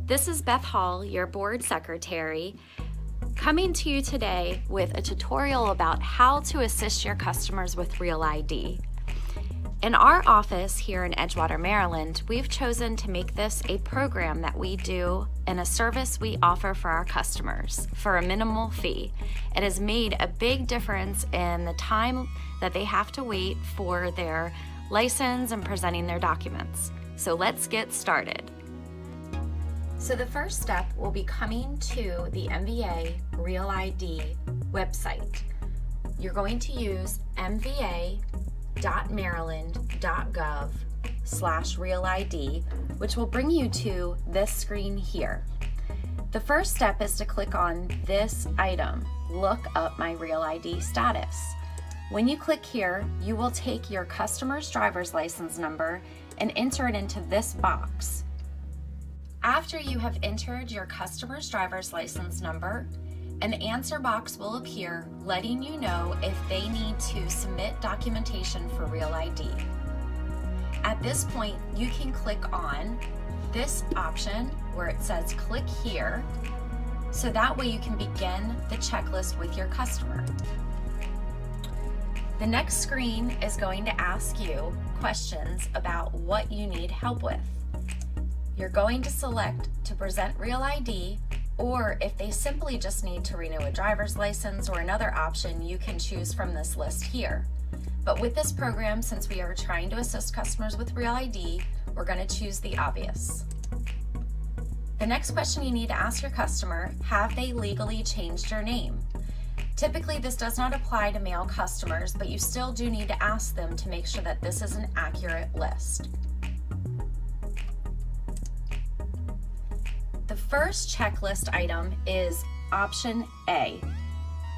This is Beth Hall, your board secretary, coming to you today with a tutorial about how to assist your customers with Real ID. In our office here in Edgewater, Maryland, we've chosen to make this a program that we do and a service we offer for our customers for a minimal fee. It has made a big difference in the time that they have to wait for their license and presenting their documents. So let's get started. So the first step will be coming to the Mvta Real ID website. You're going to use mva.maryland.gov/realid, which will bring you to this screen here. The first step is to click on this item, Look Up My Real ID Status. When you click here, you will take your customer's driver's license number and enter it into this box. After you have entered your customer's driver's license number, an answer box will appear letting you know if they need to submit documentation for Real ID. At this point, you can click on this option where it says click here, so that way you can begin the checklist with your customer. The next screen is going to ask you questions about what you need help with. You're going to select to present Real ID, or if they simply just need to renew a driver's license or another option, you can choose from this list here. But with this program, since we are trying to assist customers with Real ID, we're going to choose the obvious. The next question you need to ask your customer, have they legally changed their name? Typically, this does not apply to male customers, but you still do need to ask them to make sure that this is an accurate list. The first checklist item is option A,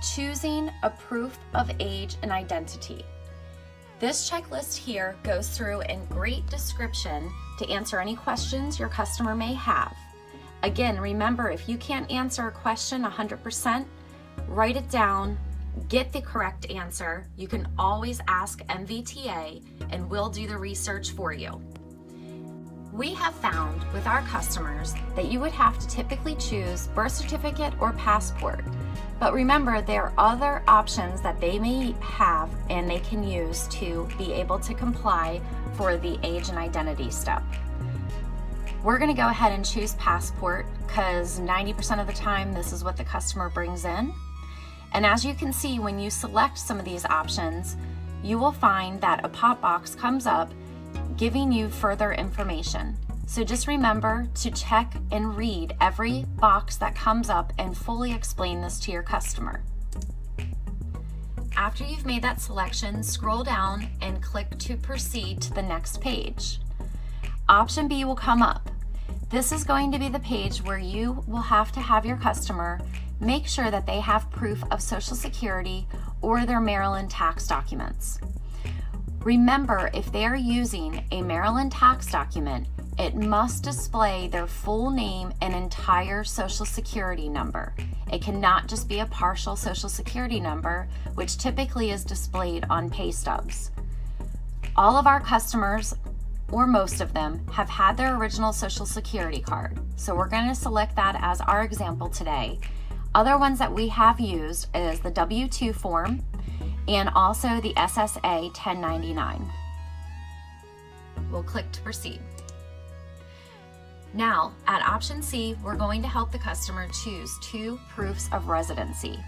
choosing a proof of age and identity. This checklist here goes through in great description to answer any questions your customer may have. Again, remember, if you can't answer a question 100%, write it down, get the correct answer. You can always ask Mvta and we'll do the research for you. We have found with our customers that you would have to typically choose birth certificate or passport. But remember, there are other options that they may have and they can use to be able to comply for the age and identity step. We're going to go ahead and choose passport because 90% of the time this is what the customer brings in. And as you can see, when you select some of these options, you will find that a pop box comes up giving you further information. So just remember to check and read every box that comes up and fully explain this to your customer. After you've made that selection, scroll down and click to proceed to the next page. Option B will come up. This is going to be the page where you will have to have your customer make sure that they have proof of Social Security or their Maryland tax documents. Remember, if they are using a Maryland tax document, it must display their full name and entire Social Security number. It cannot just be a partial Social Security number, which typically is displayed on pay stubs. All of our customers, or most of them, have had their original Social Security card. So we're going to select that as our example today. Other ones that we have used is the W-2 form and also the SSA 1099. We'll click to proceed. Now, at option C, we're going to help the customer choose 2 proofs of residency.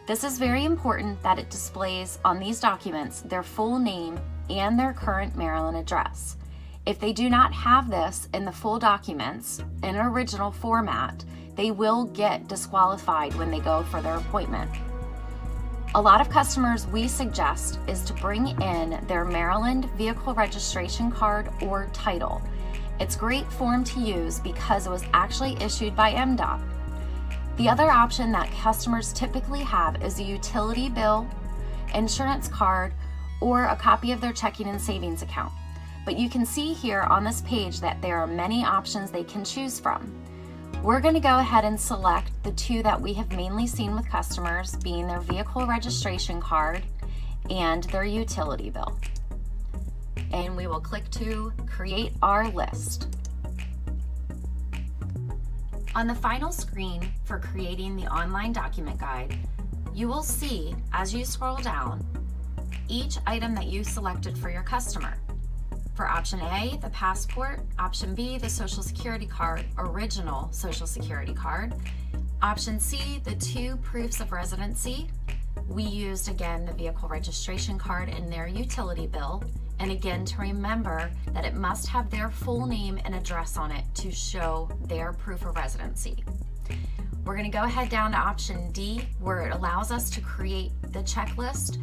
This is very important that it displays on these documents their full name and their current Maryland address. If they do not have this in the full documents in original format, they will get disqualified when they go for their appointment. A lot of customers we suggest is to bring in their Maryland vehicle registration card or title. It's a great form to use because it was actually issued by MDOT. The other option that customers typically have is a utility bill, insurance card, or a copy of their checking and savings account. But you can see here on this page that there are many options they can choose from. We're going to go ahead and select the 2 that we have mainly seen with customers, being their vehicle registration card and their utility bill. And we will click to create our list. On the final screen for creating the online document guide, you will see, as you scroll down, each item that you selected for your customer. For option A, the passport; option B, the social security card, original social security card; option C, the 2 proofs of residency. We used, again, the vehicle registration card and their utility bill. And again, to remember that it must have their full name and address on it to show their proof of residency. We're going to go ahead down to option D, where it allows us to create the checklist,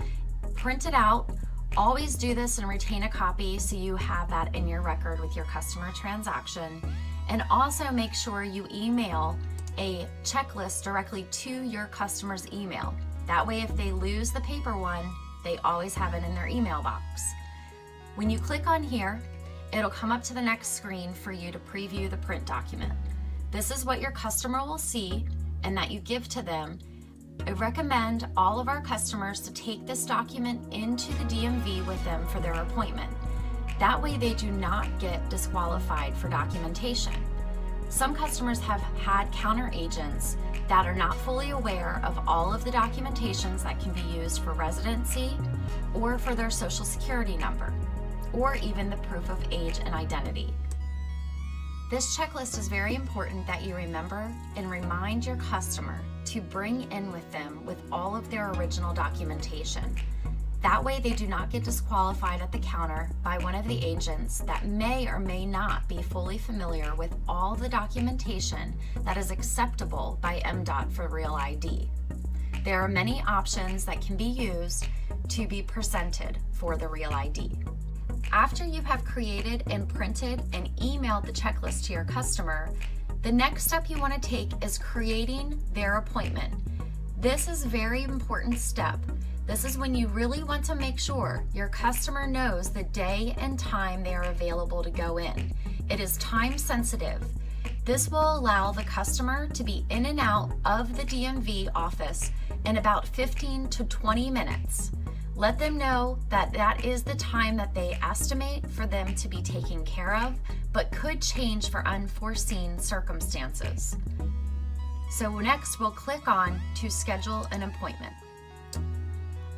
print it out. Always do this and retain a copy so you have that in your record with your customer transaction. And also make sure you email a checklist directly to your customer's email. That way, if they lose the paper one, they always have it in their email box. When you click on here, it'll come up to the next screen for you to preview the print document. This is what your customer will see and that you give to them. I recommend all of our customers to take this document into the DMV with them for their appointment. That way they do not get disqualified for documentation. Some customers have had counter agents that are not fully aware of all of the documentations that can be used for residency or for their social security number, or even the proof of age and identity. This checklist is very important that you remember and remind your customer to bring in with them with all of their original documentation. That way they do not get disqualified at the counter by one of the agents that may or may not be fully familiar with all the documentation that is acceptable by MDOT for Real ID. There are many options that can be used to be presented for the Real ID. After you have created and printed and emailed the checklist to your customer, the next step you want to take is creating their appointment. This is a very important step. This is when you really want to make sure your customer knows the day and time they are available to go in. It is time sensitive. This will allow the customer to be in and out of the DMV office in about 15 to 20 minutes. Let them know that that is the time that they estimate for them to be taken care of, but could change for unforeseen circumstances. So next we'll click on to schedule an appointment.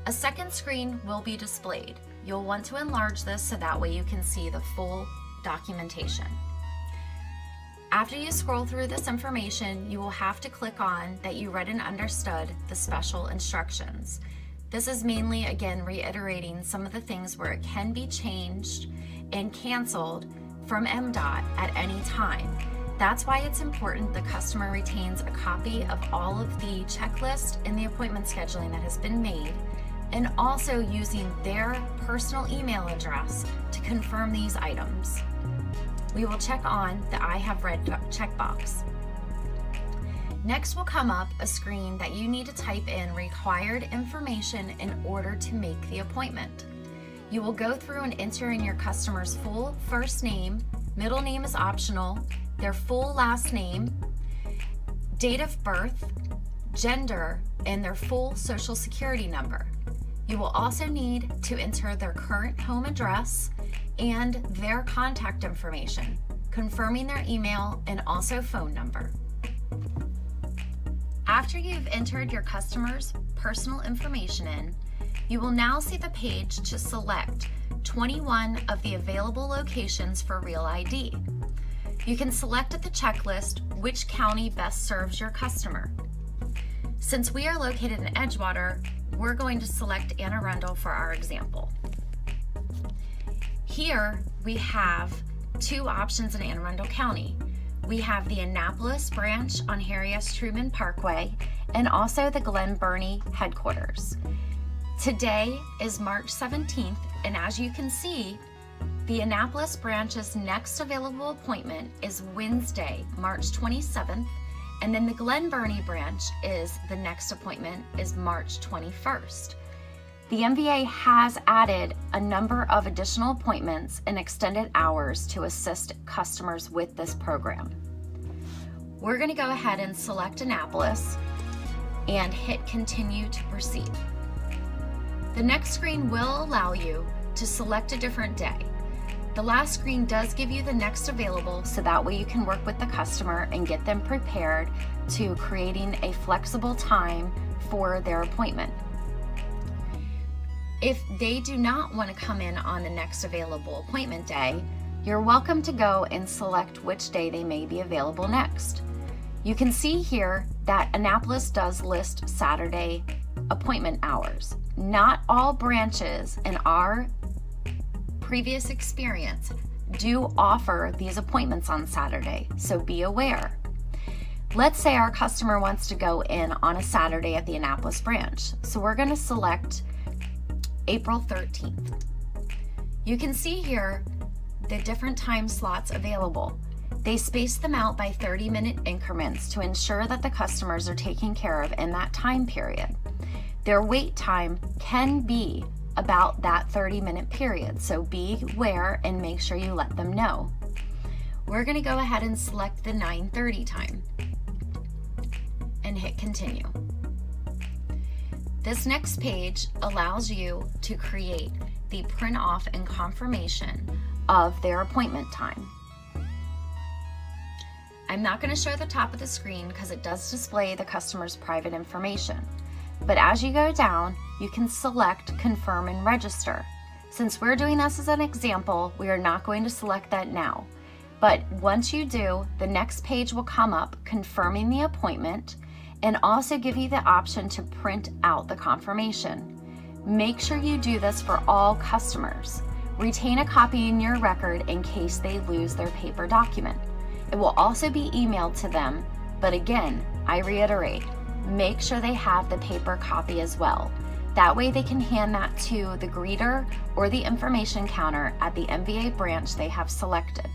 A second screen will be displayed. You'll want to enlarge this so that way you can see the full documentation. After you scroll through this information, you will have to click on that you read and understood the special instructions. This is mainly, again, reiterating some of the things where it can be changed and canceled from MDOT at any time. That's why it's important the customer retains a copy of all of the checklist and the appointment scheduling that has been made, and also using their personal email address to confirm these items. We will check on the I have read checkbox. Next will come up a screen that you need to type in required information in order to make the appointment. You will go through and enter in your customer's full first name, middle name is optional, their full last name, date of birth, gender, and their full social security number. You will also need to enter their current home address and their contact information, confirming their email and also phone number. After you've entered your customer's personal information in, you will now see the page to select 21 of the available locations for Real ID. You can select at the checklist which county best serves your customer. Since we are located in Edgewater, we're going to select Anne Arundel for our example. Here we have 2 options in Anne Arundel County. We have the Annapolis branch on Harry S. Truman Parkway and also the Glen Burnie headquarters. Today is March 17th, and as you can see, the Annapolis branch's next available appointment is Wednesday, March 27th, and then the Glen Burnie branch is the next appointment is March 21st. The MVA has added a number of additional appointments and extended hours to assist customers with this program. We're going to go ahead and select Annapolis and hit continue to proceed. The next screen will allow you to select a different day. The last screen does give you the next available, so that way you can work with the customer and get them prepared to creating a flexible time for their appointment. If they do not want to come in on the next available appointment day, you're welcome to go and select which day they may be available next. You can see here that Annapolis does list Saturday appointment hours. Not all branches in our previous experience do offer these appointments on Saturday, so be aware. Let's say our customer wants to go in on a Saturday at the Annapolis branch, so we're going to select April 13th. You can see here the different time slots available. They space them out by 30-minute increments to ensure that the customers are taken care of in that time period. Their wait time can be about that 30-minute period, so be aware and make sure you let them know. We're going to go ahead and select the 9:30 time and hit continue. This next page allows you to create the print off and confirmation of their appointment time. I'm not going to show the top of the screen because it does display the customer's private information. But as you go down, you can select confirm and register. Since we're doing this as an example, we are not going to select that now. But once you do, the next page will come up confirming the appointment and also give you the option to print out the confirmation. Make sure you do this for all customers. Retain a copy in your record in case they lose their paper document. It will also be emailed to them, but again, I reiterate, make sure they have the paper copy as well. That way they can hand that to the greeter or the information counter at the MVA branch they have selected.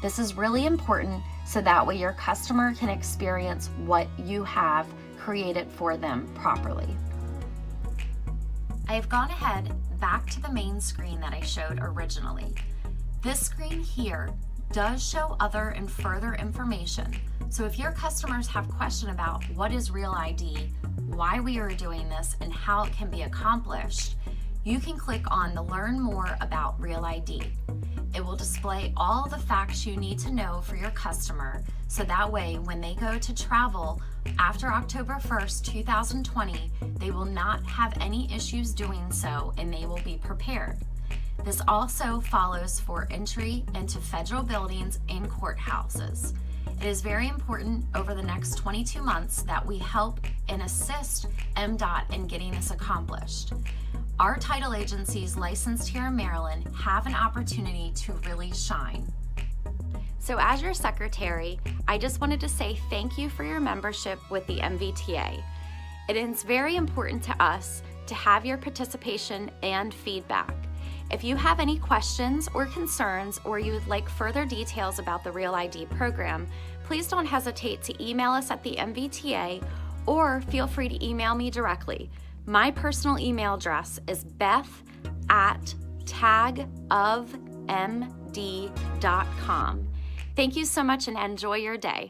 This is really important so that way your customer can experience what you have created for them properly. I have gone ahead back to the main screen that I showed originally. This screen here does show other and further information. So if your customers have question about what is Real ID, why we are doing this, and how it can be accomplished, you can click on the Learn More About Real ID. It will display all the facts you need to know for your customer, so that way when they go to travel after October 1st, 2020, they will not have any issues doing so and they will be prepared. This also follows for entry into federal buildings and courthouses. It is very important over the next 22 months that we help and assist MDOT in getting this accomplished. Our title agencies licensed here in Maryland have an opportunity to really shine. So as your secretary, I just wanted to say thank you for your membership with the MVTA. It is very important to us to have your participation and feedback. If you have any questions or concerns, or you would like further details about the Real ID program, please don't hesitate to email us at the MVTA, or feel free to email me directly. My personal email address is beth@tagofmd.com. Thank you so much and enjoy your day.